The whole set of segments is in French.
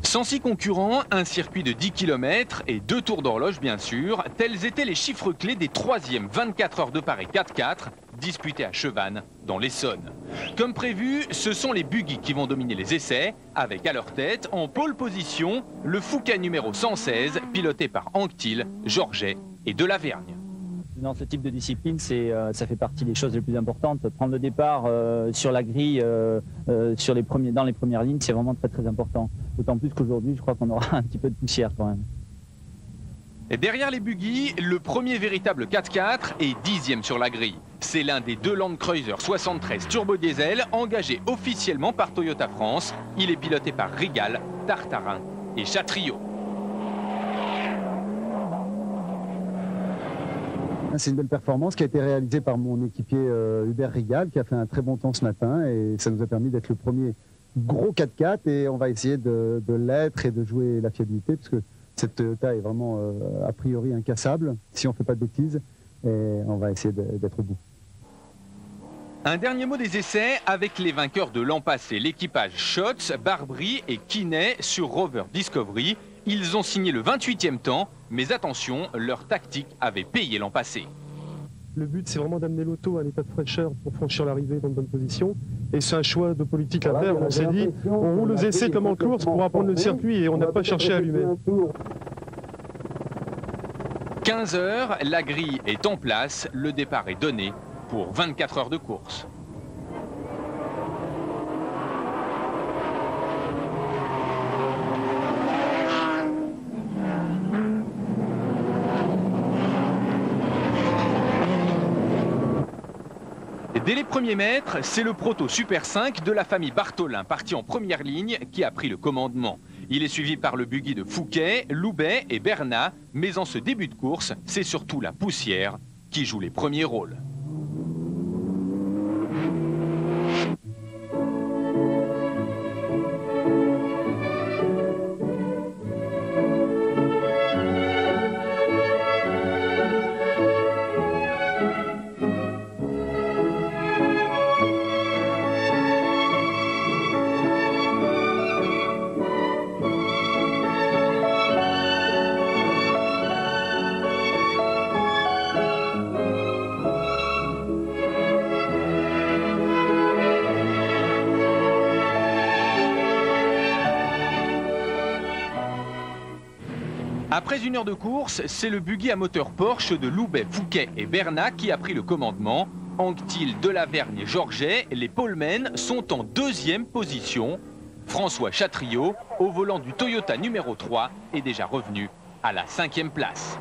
Sans 6 concurrents, un circuit de 10 km et 2 tours d'horloge bien sûr, tels étaient les chiffres clés des 3e 24 heures de Paris 4x4 disputés à Chevannes, dans l'Essonne. Comme prévu, ce sont les buggy qui vont dominer les essais, avec à leur tête, en pole position, le Fouquet numéro 116, piloté par Anquetil, Georget et Delavergne. Dans ce type de discipline, ça fait partie des choses les plus importantes. Prendre le départ sur la grille, dans les premières lignes, c'est vraiment très très important. D'autant plus qu'aujourd'hui, je crois qu'on aura un petit peu de poussière quand même. Et derrière les buggy, le premier véritable 4x4 est 10e sur la grille. C'est l'un des 2 Land Cruiser 73 turbo diesel engagés officiellement par Toyota France. Il est piloté par Rigal, Tartarin et Chatriot. C'est une belle performance qui a été réalisée par mon équipier Hubert Rigal, qui a fait un très bon temps ce matin, et ça nous a permis d'être le premier gros 4x4, et on va essayer de l'être et de jouer la fiabilité, parce que cette Toyota est vraiment a priori incassable, si on ne fait pas de bêtises, et on va essayer d'être au bout. Un dernier mot des essais avec les vainqueurs de l'an passé, l'équipage Schotz, Barbry et Kinney sur Rover Discovery. Ils ont signé le 28e temps, mais attention, leur tactique avait payé l'an passé. Le but, c'est vraiment d'amener l'auto à un état de fraîcheur pour franchir l'arrivée dans de bonnes positions. Et c'est un choix de politique à faire. On s'est dit, on roule aux essais comme en course pour apprendre le circuit et on n'a pas cherché à allumer. 15 heures, la grille est en place, le départ est donné pour 24 heures de course. Dès les premiers mètres, c'est le proto Super 5 de la famille Bartholin, parti en première ligne, qui a pris le commandement. Il est suivi par le buggy de Fouquet, Loubet et Bernat, mais en ce début de course, c'est surtout la poussière qui joue les premiers rôles. Après 1 heure de course, c'est le buggy à moteur Porsche de Loubet, Fouquet et Bernat qui a pris le commandement. Anquetil, Delavergne et Georget, les polemen, sont en 2e position. François Chatriot, au volant du Toyota numéro 3, est déjà revenu à la 5e place.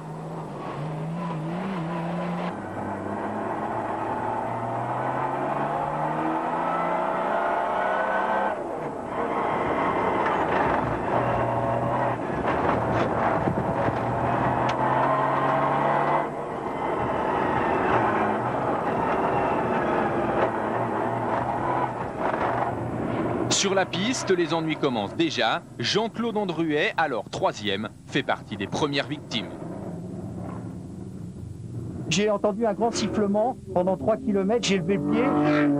Sur la piste, les ennuis commencent déjà. Jean-Claude Andruet, alors 3e, fait partie des premières victimes. J'ai entendu un grand sifflement pendant 3 km, j'ai levé le pied,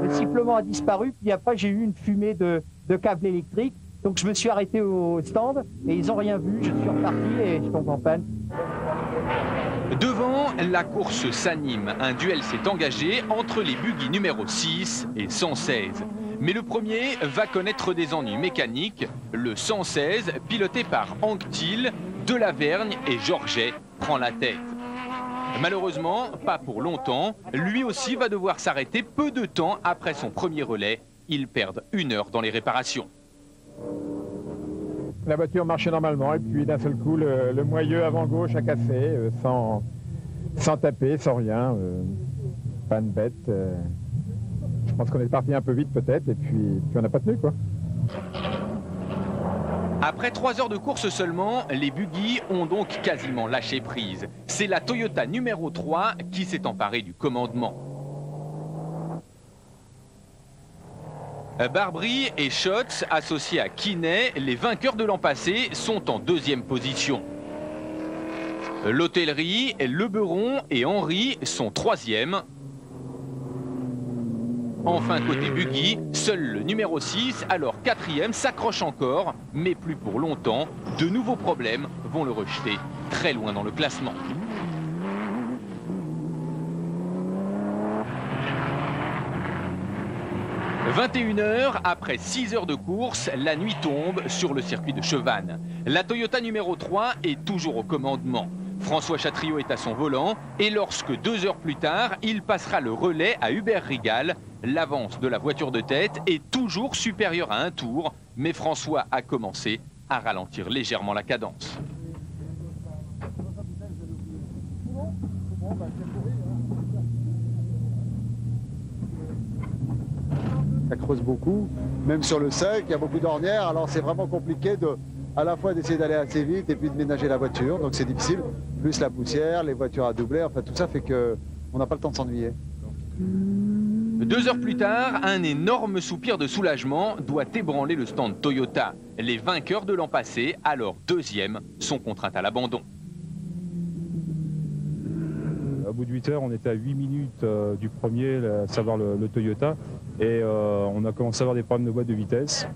le sifflement a disparu, puis après j'ai eu une fumée de câbles électriques. Donc je me suis arrêté au stand et ils n'ont rien vu, je suis reparti et je tombe en panne. Devant, la course s'anime. Un duel s'est engagé entre les buggy numéro 6 et 116. Mais le premier va connaître des ennuis mécaniques. Le 116, piloté par Anquetil, Delavergne et Georget, prend la tête. Malheureusement, pas pour longtemps, lui aussi va devoir s'arrêter peu de temps après son premier relais. Ils perdent 1 heure dans les réparations. La voiture marchait normalement et puis d'un seul coup, le moyeu avant-gauche a cassé, sans taper, sans rien. Panne bête. Je pense qu'on est parti un peu vite peut-être et puis on n'a pas tenu quoi. Après 3 heures de course seulement, les buggy ont donc quasiment lâché prise. C'est la Toyota numéro 3 qui s'est emparée du commandement. Barbry et Schotz, associés à Kinney, les vainqueurs de l'an passé, sont en 2e position. L'Hôtellerie, Le Beuron et Henry sont 3e. Enfin, côté buggy, seul le numéro 6, alors 4e, s'accroche encore, mais plus pour longtemps. De nouveaux problèmes vont le rejeter très loin dans le classement. « 21h, après 6 heures de course, la nuit tombe sur le circuit de Chevannes. La Toyota numéro 3 est toujours au commandement. François Chatriot est à son volant et lorsque 2 heures plus tard, il passera le relais à Hubert Rigal, l'avance de la voiture de tête est toujours supérieure à un tour, mais François a commencé à ralentir légèrement la cadence. Ça creuse beaucoup, même sur le sec, il y a beaucoup d'ornières, alors c'est vraiment compliqué à la fois d'essayer d'aller assez vite et puis de ménager la voiture, donc c'est difficile, plus la poussière, les voitures à doubler, enfin tout ça fait qu'on n'a pas le temps de s'ennuyer. 2 heures plus tard, un énorme soupir de soulagement doit ébranler le stand Toyota. Les vainqueurs de l'an passé, alors 2e, sont contraints à l'abandon. Au bout de 8 heures, on était à 8 minutes du premier, à savoir le Toyota. Et on a commencé à avoir des problèmes de boîte de vitesse.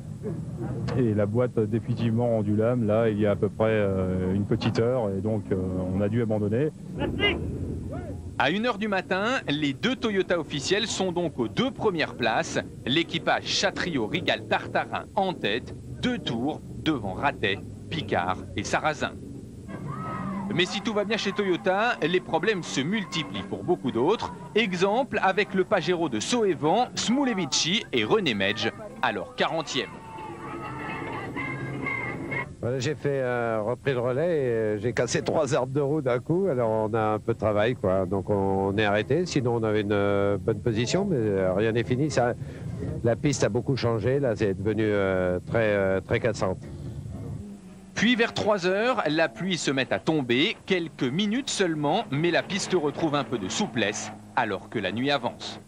Et la boîte a définitivement rendu l'âme, là, il y a à peu près une petite heure. Et donc, on a dû abandonner. À 1 h du matin, les 2 Toyota officiels sont donc aux 2 premières places. L'équipage Chatriot-Rigal-Tartarin en tête, 2 tours devant Ratet, Picard et Sarrazin. Mais si tout va bien chez Toyota, les problèmes se multiplient pour beaucoup d'autres. Exemple avec le Pajero de Soevan, Smulevici et René Medj, alors 40e. Voilà, j'ai repris le relais et j'ai cassé 3 arbres de roue d'un coup, alors on a un peu de travail, quoi. Donc on est arrêté, sinon on avait une bonne position, mais rien n'est fini. La piste a beaucoup changé, là c'est devenu très cassante. Puis vers 3 heures, la pluie se met à tomber, quelques minutes seulement, mais la piste retrouve un peu de souplesse alors que la nuit avance.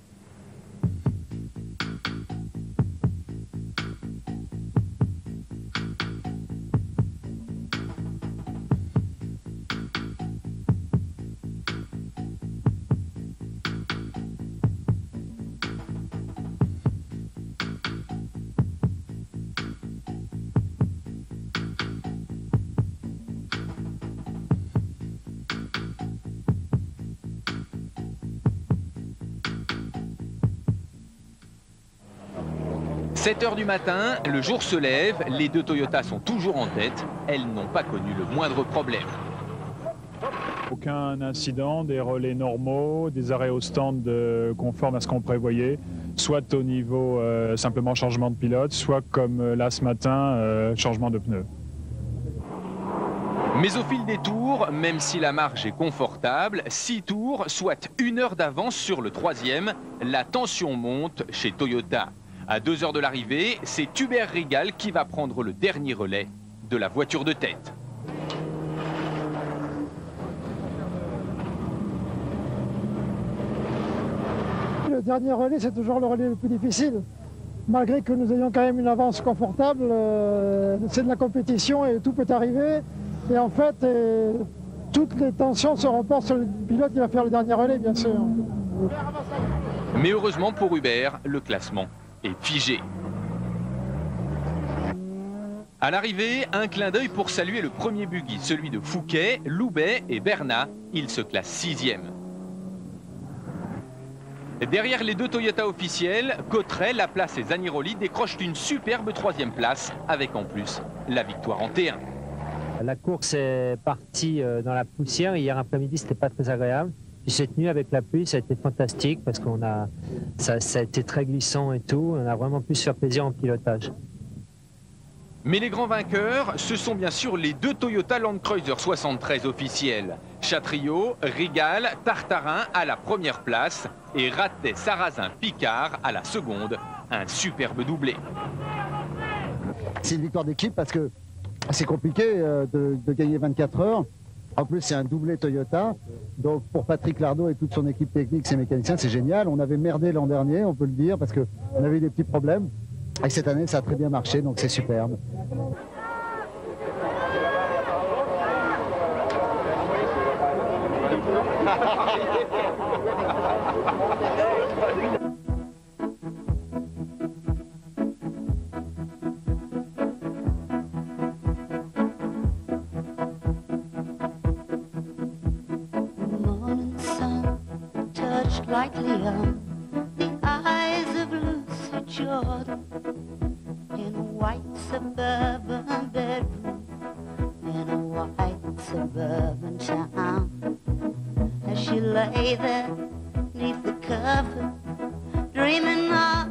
« 7 heures du matin, le jour se lève, les 2 Toyotas sont toujours en tête, elles n'ont pas connu le moindre problème. Aucun incident, des relais normaux, des arrêts au stand conformes à ce qu'on prévoyait, soit au niveau simplement changement de pilote, soit comme là ce matin, changement de pneus. Mais au fil des tours, même si la marge est confortable, 6 tours, soit 1 heure d'avance sur le 3e, la tension monte chez Toyota. À 2 heures de l'arrivée, c'est Hubert Rigal qui va prendre le dernier relais de la voiture de tête. Le dernier relais, c'est toujours le relais le plus difficile. Malgré que nous ayons quand même une avance confortable, c'est de la compétition et tout peut arriver. Et en fait, toutes les tensions se reportent sur le pilote qui va faire le dernier relais, bien sûr. Mais heureusement pour Hubert, le classement est figé. À l'arrivée, un clin d'œil pour saluer le premier buggy, celui de Fouquet, Loubet et Bernat. Il se classe 6e. Derrière les 2 Toyota officiels, Cotterêts, Laplace et Zaniroli décrochent une superbe 3e place, avec en plus la victoire en T1. La course est partie dans la poussière. Hier après-midi, c'était pas très agréable. Puis cette nuit, avec la pluie, ça a été fantastique parce ça a été très glissant et tout. On a vraiment pu se faire plaisir en pilotage. Mais les grands vainqueurs, ce sont bien sûr les 2 Toyota Land Cruiser 73 officiels. Chatriot, Rigal, Tartarin à la première place et Ratet, Sarrazin, Picard à la seconde. Un superbe doublé. C'est une victoire d'équipe parce que c'est compliqué de gagner 24 heures. En plus, c'est un doublé Toyota. Donc, pour Patrick Lardot et toute son équipe technique, ses mécaniciens, c'est génial. On avait merdé l'an dernier, on peut le dire, parce qu'on avait eu des petits problèmes. Et cette année, ça a très bien marché, donc c'est superbe. slightly young, the eyes of Lucy Jordan, in a white suburban bedroom, in a white suburban town. As she lay there neath the cover, dreaming of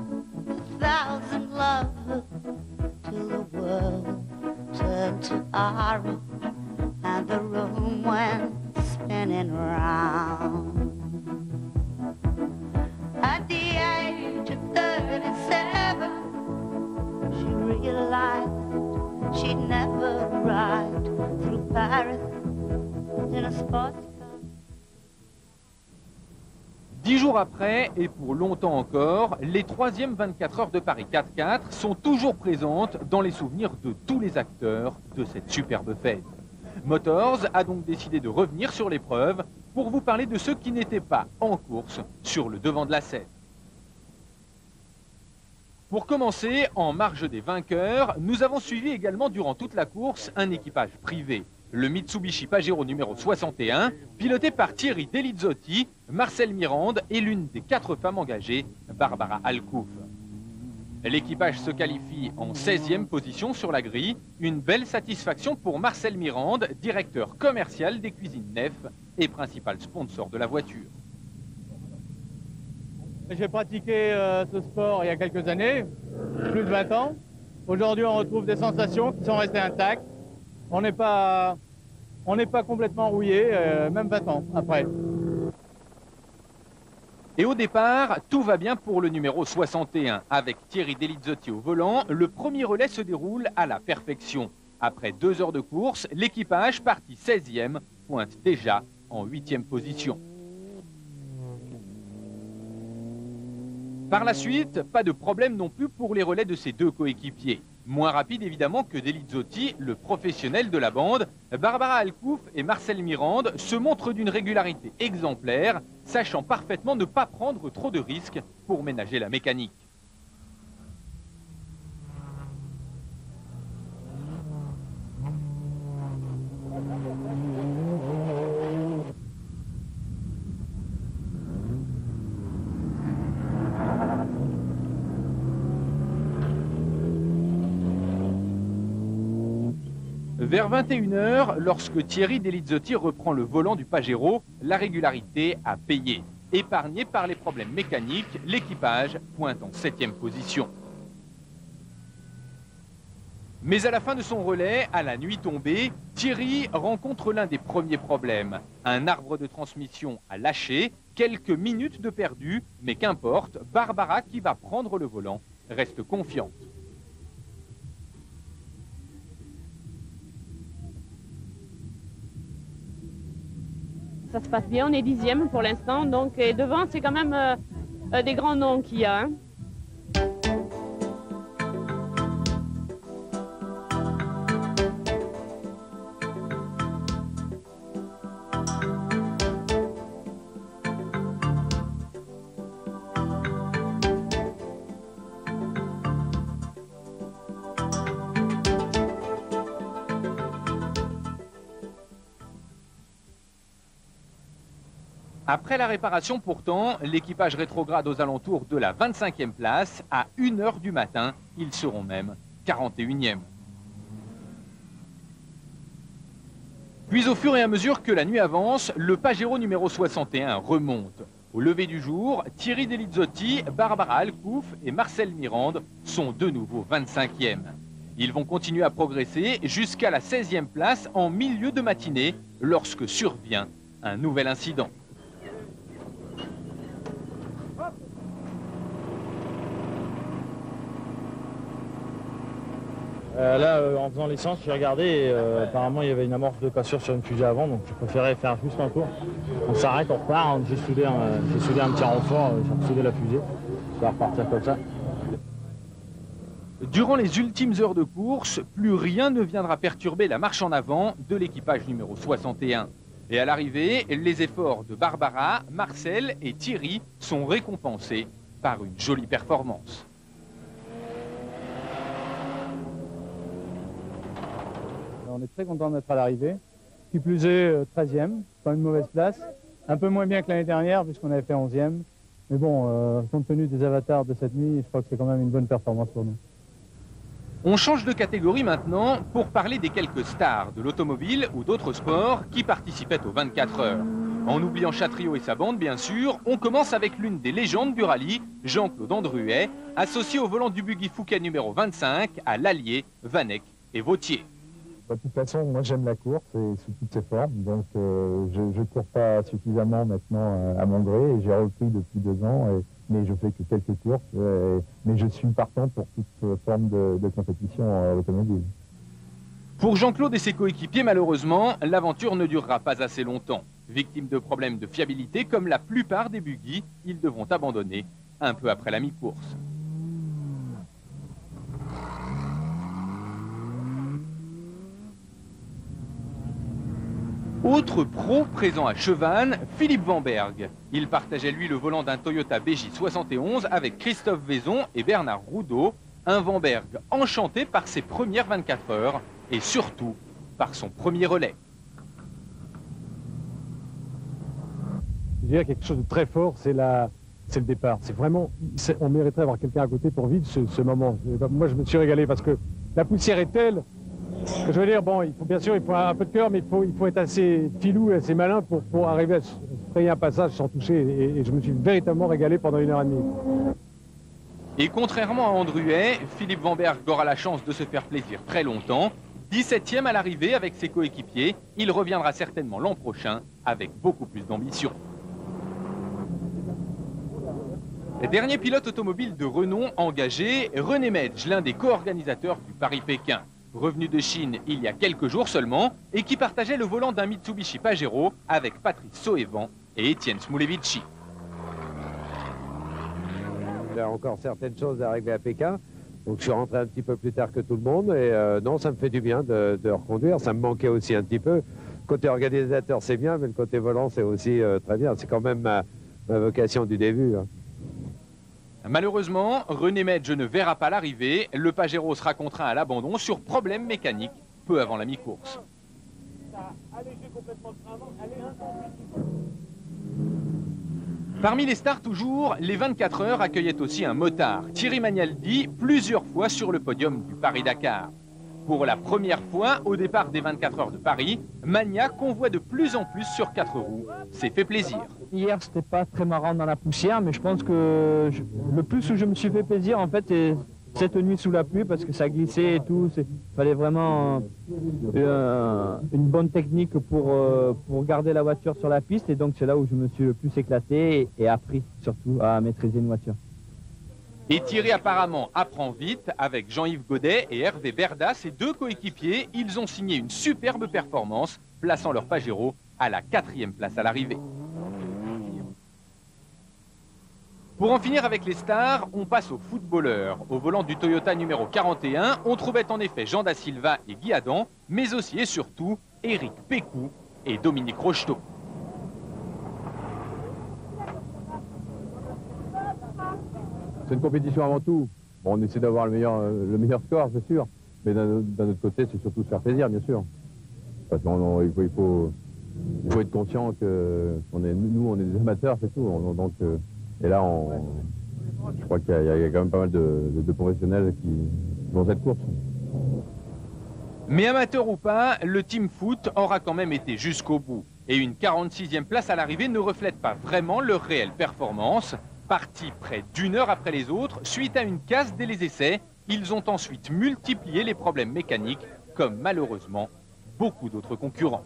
1,000 lovers, till the world turned to orange and the room went spinning round. At the age of 37, she realized she'd never ride through Paris in a sports car. 10 jours après, et pour longtemps encore, les 3e 24 heures de Paris 4x4 sont toujours présentes dans les souvenirs de tous les acteurs de cette superbe fête. Motors a donc décidé de revenir sur l'épreuve pour vous parler de ceux qui n'étaient pas en course sur le devant de la scène. Pour commencer, en marge des vainqueurs, nous avons suivi également durant toute la course un équipage privé, le Mitsubishi Pajero numéro 61, piloté par Thierry Delizzotti, Marcel Mirande et l'une des 4 femmes engagées, Barbara Alcouf. L'équipage se qualifie en 16e position sur la grille, une belle satisfaction pour Marcel Mirande, directeur commercial des Cuisines Nef et principal sponsor de la voiture. J'ai pratiqué ce sport il y a quelques années, plus de 20 ans. Aujourd'hui, on retrouve des sensations qui sont restées intactes. On n'est pas complètement rouillé, même 20 ans après. Et au départ, tout va bien pour le numéro 61. Avec Thierry Delizzotti au volant, le premier relais se déroule à la perfection. Après 2 heures de course, l'équipage, parti 16e, pointe déjà en 8e position. Par la suite, pas de problème non plus pour les relais de ses 2 coéquipiers. Moins rapide évidemment que Delizzotti, le professionnel de la bande, Barbara Alcouf et Marcel Mirande se montrent d'une régularité exemplaire, sachant parfaitement ne pas prendre trop de risques pour ménager la mécanique. Vers 21 h, lorsque Thierry Delizzotti reprend le volant du Pajero, la régularité a payé. Épargné par les problèmes mécaniques, l'équipage pointe en 7e position. Mais à la fin de son relais, à la nuit tombée, Thierry rencontre l'un des premiers problèmes. Un arbre de transmission a lâché, quelques minutes de perdu, mais qu'importe, Barbara, qui va prendre le volant, reste confiante. Ça se passe bien, on est 10e pour l'instant, donc devant c'est quand même des grands noms qu'il y a. Hein. Après la réparation pourtant, l'équipage rétrograde aux alentours de la 25e place. À 1 h du matin, ils seront même 41e. Puis au fur et à mesure que la nuit avance, le Pajero numéro 61 remonte. Au lever du jour, Thierry Delizzotti, Barbara Alcouf et Marcel Mirande sont de nouveau 25e. Ils vont continuer à progresser jusqu'à la 16e place en milieu de matinée lorsque survient un nouvel incident. En faisant l'essence, j'ai regardé et apparemment il y avait une amorce de cassure sur une fusée avant, donc je préférais faire juste un tour. On s'arrête, on repart, j'ai soudé un petit renfort, j'ai soudé la fusée, ça va repartir comme ça. Durant les ultimes heures de course, plus rien ne viendra perturber la marche en avant de l'équipage numéro 61. Et à l'arrivée, les efforts de Barbara, Marcel et Thierry sont récompensés par une jolie performance. On est très content d'être à l'arrivée. Qui plus est, 13e, pas une mauvaise place. Un peu moins bien que l'année dernière puisqu'on avait fait 11e. Mais bon, compte tenu des avatars de cette nuit, je crois que c'est quand même une bonne performance pour nous. On change de catégorie maintenant pour parler des quelques stars de l'automobile ou d'autres sports qui participaient aux 24 heures. En oubliant Chatriot et sa bande, bien sûr, on commence avec l'une des légendes du rallye, Jean-Claude Andruet, associé au volant du buggy Fouquet numéro 25 à Lallier, Vanek et Vautier. De toute façon, moi j'aime la course et sous toutes ses formes, donc je ne cours pas suffisamment maintenant à mon gré et j'ai repris depuis 2 ans, mais je fais que quelques courses, mais je suis partant pour toute forme de compétition automobile. Pour Jean-Claude et ses coéquipiers, malheureusement, l'aventure ne durera pas assez longtemps. Victimes de problèmes de fiabilité, comme la plupart des buggy, ils devront abandonner un peu après la mi-course. Autre pro présent à Chevannes, Philippe Vanberg. Il partageait lui le volant d'un Toyota BJ71 avec Christophe Vaison et Bernard Roudot. Un Vanberg enchanté par ses premières 24 heures et surtout par son premier relais. Je dirais quelque chose de très fort, c'est le départ. C'est vraiment, on mériterait d'avoir quelqu'un à côté pour vivre ce moment. Moi, je me suis régalé parce que la poussière est telle que je veux dire, bon, bien sûr, il faut un peu de cœur, mais il faut être assez filou et assez malin pour arriver à se frayer un passage sans toucher. Et je me suis véritablement régalé pendant 1h30. Et contrairement à Andruet, Philippe Vanberg aura la chance de se faire plaisir très longtemps. 17e à l'arrivée avec ses coéquipiers, il reviendra certainement l'an prochain avec beaucoup plus d'ambition. Le dernier pilote automobile de renom engagé, René Medj, l'un des co-organisateurs du Paris-Pékin. Revenu de Chine il y a quelques jours seulement et qui partageait le volant d'un Mitsubishi Pajero avec Patrice Soevan et Étienne Smoulevici. Il y a encore certaines choses à régler à Pékin, donc je suis rentré un petit peu plus tard que tout le monde et non, ça me fait du bien de reconduire, ça me manquait aussi un petit peu. Côté organisateur c'est bien, mais le côté volant c'est aussi très bien, c'est quand même ma vocation du début. Hein. Malheureusement, René Medj ne verra pas l'arrivée. Le Pajero sera contraint à l'abandon sur problème mécanique peu avant la mi-course. Parmi les stars toujours, les 24 heures accueillaient aussi un motard, Thierry Magnaldi, plusieurs fois sur le podium du Paris-Dakar. Pour la première fois, au départ des 24 heures de Paris, Magna convoie de plus en plus sur 4 roues. C'est fait plaisir. Hier, c'était pas très marrant dans la poussière, mais je pense que le plus où je me suis fait plaisir, en fait, c'est cette nuit sous la pluie, parce que ça glissait et tout. Il fallait vraiment une bonne technique pour garder la voiture sur la piste, et donc c'est là où je me suis le plus éclaté et appris surtout à maîtriser une voiture. Et Thierry apparemment apprend vite. Avec Jean-Yves Godet et Hervé Berda, ses 2 coéquipiers, ils ont signé une superbe performance, plaçant leur Pajero à la 4e place à l'arrivée. Pour en finir avec les stars, on passe aux footballeurs. Au volant du Toyota numéro 41, on trouvait en effet Jean Da Silva et Guy Adam, mais aussi et surtout Éric Pécou et Dominique Rocheteau. C'est une compétition avant tout. Bon, on essaie d'avoir le meilleur score, c'est sûr. Mais d'un autre côté, c'est surtout se faire plaisir, bien sûr. Parce qu'il faut être conscient que nous, on est des amateurs, c'est tout. Donc, et là, je crois qu'il y a quand même pas mal de professionnels qui vont cette course. Mais amateur ou pas, le Team Foot aura quand même été jusqu'au bout. Et une 46e place à l'arrivée ne reflète pas vraiment leur réelle performance. Partis près d'1 heure après les autres, suite à une casse dès les essais, ils ont ensuite multiplié les problèmes mécaniques, comme malheureusement beaucoup d'autres concurrents.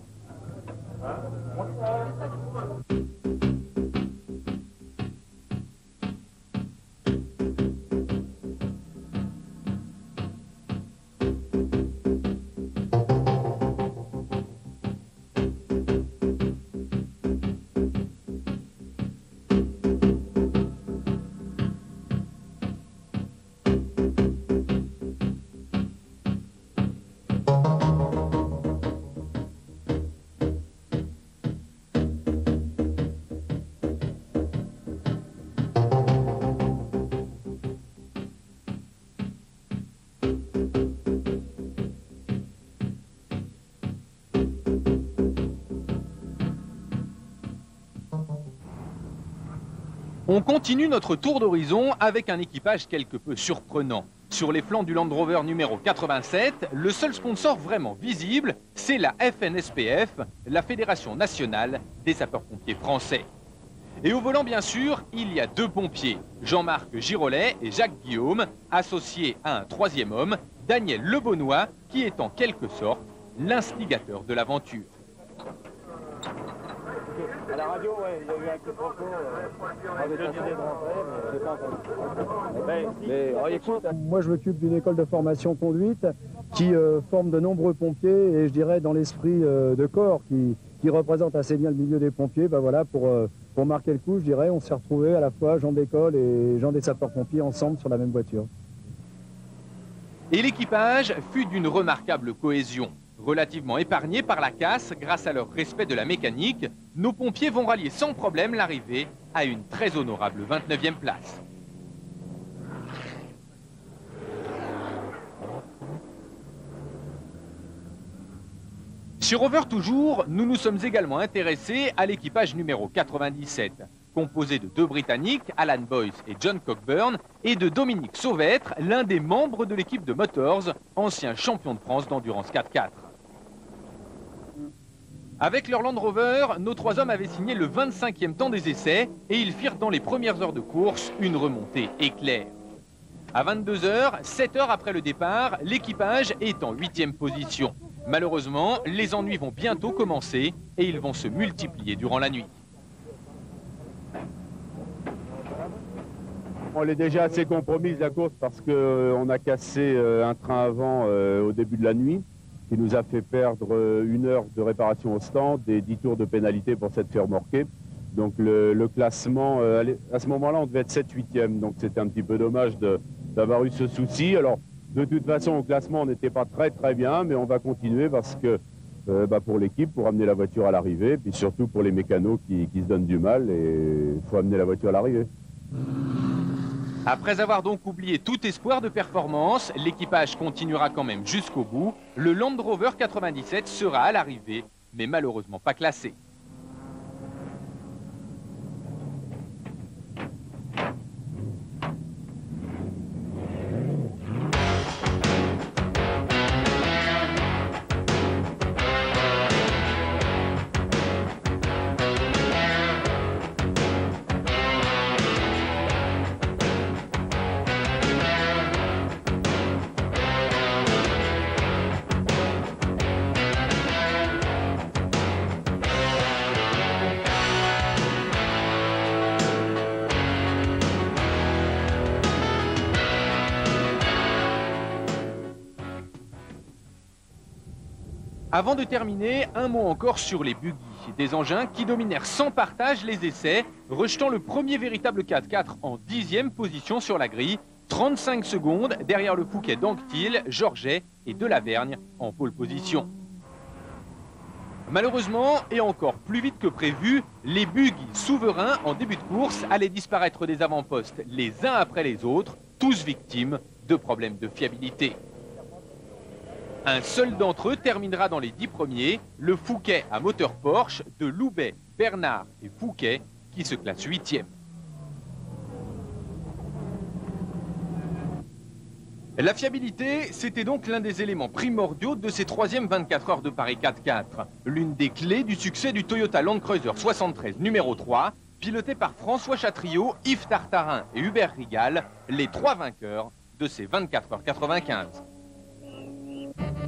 On continue notre tour d'horizon avec un équipage quelque peu surprenant. Sur les flancs du Land Rover numéro 87, le seul sponsor vraiment visible, c'est la FNSPF, la Fédération nationale des sapeurs-pompiers français. Et au volant, bien sûr, il y a deux pompiers, Jean-Marc Girolet et Jacques Guillaume, associés à un troisième homme, Daniel Lebonnois, qui est en quelque sorte l'instigateur de l'aventure. À la radio, ouais, il y a eu un coup de propos, on avait décidé de rentrer, mais j'ai pas entendu. Mais écoute, moi je m'occupe d'une école de formation conduite qui forme de nombreux pompiers et je dirais dans l'esprit de corps qui représente assez bien le milieu des pompiers, ben voilà, pour marquer le coup, je dirais, on s'est retrouvés à la fois gens d'école et gens des sapeurs-pompiers ensemble sur la même voiture. Et l'équipage fut d'une remarquable cohésion. Relativement épargnés par la casse grâce à leur respect de la mécanique, nos pompiers vont rallier sans problème l'arrivée à une très honorable 29e place. Chez Rover toujours, nous nous sommes également intéressés à l'équipage numéro 97, composé de deux Britanniques, Alan Boyce et John Cockburn, et de Dominique Sauvêtre, l'un des membres de l'équipe de Motors, ancien champion de France d'endurance 4x4. Avec leur Land Rover, nos trois hommes avaient signé le 25e temps des essais et ils firent dans les premières heures de course une remontée éclair. À 22 h, 7 heures après le départ, l'équipage est en 8e position. Malheureusement, les ennuis vont bientôt commencer et ils vont se multiplier durant la nuit. On est déjà assez compromise la course parce qu'on a cassé un train avant au début de la nuit, qui nous a fait perdre 1 heure de réparation au stand et 10 tours de pénalité pour s'être fait remorquer. Donc le classement, à ce moment-là, on devait être 7-8e, donc c'était un petit peu dommage d'avoir eu ce souci. Alors, de toute façon, au classement, on n'était pas très bien, mais on va continuer parce que pour l'équipe, pour amener la voiture à l'arrivée, puis surtout pour les mécanos qui se donnent du mal, et il faut amener la voiture à l'arrivée. Après avoir donc oublié tout espoir de performance, l'équipage continuera quand même jusqu'au bout. Le Land Rover 97 sera à l'arrivée, mais malheureusement pas classé. Avant de terminer, un mot encore sur les buggy, des engins qui dominèrent sans partage les essais, rejetant le premier véritable 4x4 en 10e position sur la grille, 35 secondes derrière le Fouquet d'Anquetil, Georget et Delavergne en pole position. Malheureusement, et encore plus vite que prévu, les buggy souverains en début de course allaient disparaître des avant-postes les uns après les autres, tous victimes de problèmes de fiabilité. Un seul d'entre eux terminera dans les 10 premiers, le Fouquet à moteur Porsche de Loubet, Bernard et Fouquet, qui se classe 8e. La fiabilité, c'était donc l'un des éléments primordiaux de ces 3e 24 heures de Paris 4x4. L'une des clés du succès du Toyota Land Cruiser 73 numéro 3, piloté par François Chatriot, Yves Tartarin et Hubert Rigal, les 3 vainqueurs de ces 24h95. Thank you.